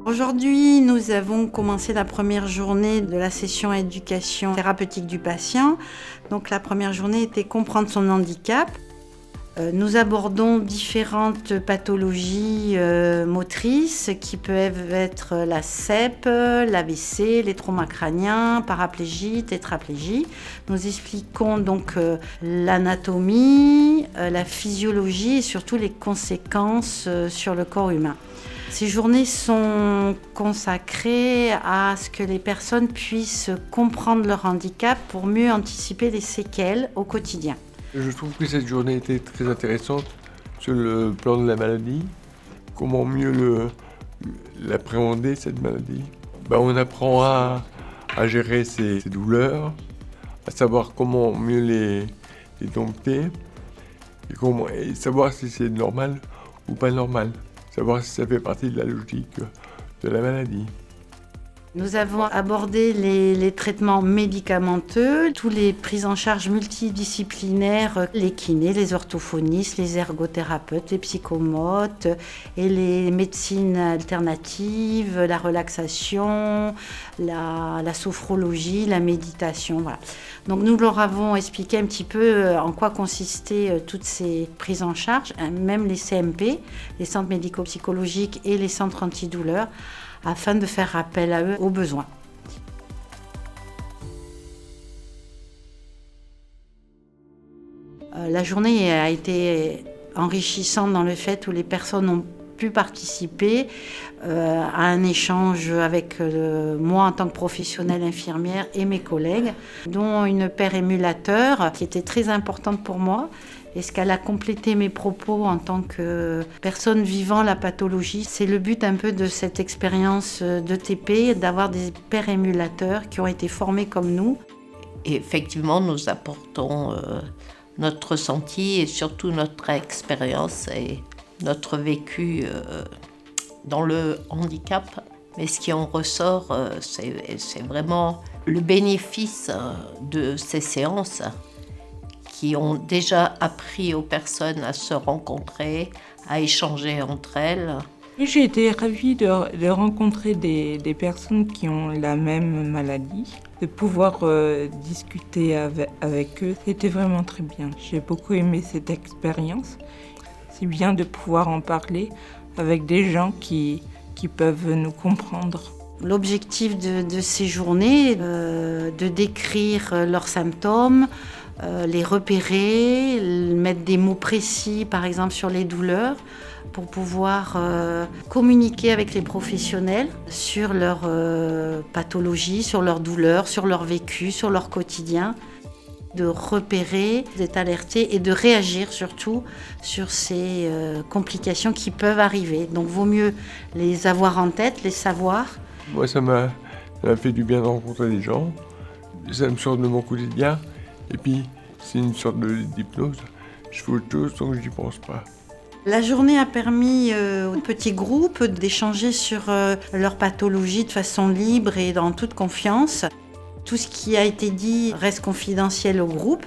Aujourd'hui, nous avons commencé la première journée de la session éducation thérapeutique du patient. Donc la première journée était comprendre son handicap. Nous abordons différentes pathologies motrices qui peuvent être la CEP, l'AVC, les traumas crâniens, paraplégie, tétraplégie. Nous expliquons donc l'anatomie, la physiologie et surtout les conséquences sur le corps humain. Ces journées sont consacrées à ce que les personnes puissent comprendre leur handicap pour mieux anticiper les séquelles au quotidien. Je trouve que cette journée était très intéressante sur le plan de la maladie. Comment mieux l'appréhender, cette maladie. On apprend à gérer ses douleurs, à savoir comment mieux les dompter et savoir si c'est normal ou pas normal. Savoir si ça fait partie de la logique de la maladie. Nous avons abordé les traitements médicamenteux, toutes les prises en charge multidisciplinaires, les kinés, les orthophonistes, les ergothérapeutes, les psychomotes et les médecines alternatives, la relaxation, la sophrologie, la méditation. Voilà. Donc nous leur avons expliqué un petit peu en quoi consistaient toutes ces prises en charge, même les CMP, les centres médico-psychologiques et les centres antidouleurs, afin de faire appel à eux aux besoins. La journée a été enrichissante dans le fait où les personnes ont pu participer à un échange avec moi en tant que professionnelle infirmière et mes collègues, dont une paire émulateur qui était très importante pour moi. Est-ce qu'elle a complété mes propos en tant que personne vivant la pathologie? C'est le but un peu de cette expérience d'ETP, d'avoir des pairs émulateurs qui ont été formés comme nous. Et effectivement, nous apportons notre ressenti et surtout notre expérience et notre vécu dans le handicap. Mais ce qui en ressort, c'est vraiment le bénéfice de ces séances qui ont déjà appris aux personnes à se rencontrer, à échanger entre elles. J'ai été ravie de rencontrer des personnes qui ont la même maladie, de pouvoir discuter avec eux. C'était vraiment très bien. J'ai beaucoup aimé cette expérience. C'est bien de pouvoir en parler avec des gens qui peuvent nous comprendre. L'objectif de ces journées, de décrire leurs symptômes, les repérer, mettre des mots précis par exemple sur les douleurs pour pouvoir communiquer avec les professionnels sur leur pathologie, sur leurs douleurs, sur leur vécu, sur leur quotidien, de repérer, d'être alerté et de réagir surtout sur ces complications qui peuvent arriver. Donc vaut mieux les avoir en tête, les savoir. Moi ça m'a fait du bien de rencontrer des gens, ça me sort de mon quotidien. Et puis, c'est une sorte d'hypnose. Je fais autre chose tant que je n'y pense pas. La journée a permis aux petits groupes d'échanger sur leur pathologie de façon libre et dans toute confiance. Tout ce qui a été dit reste confidentiel au groupe.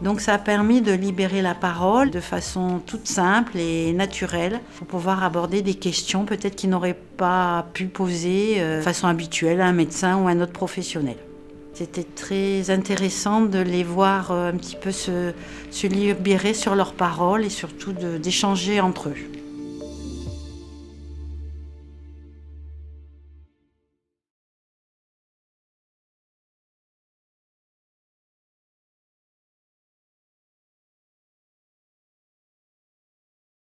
Donc ça a permis de libérer la parole de façon toute simple et naturelle pour pouvoir aborder des questions peut-être qu'ils n'auraient pas pu poser de façon habituelle à un médecin ou à un autre professionnel. C'était très intéressant de les voir un petit peu se libérer sur leurs paroles et surtout d'échanger entre eux.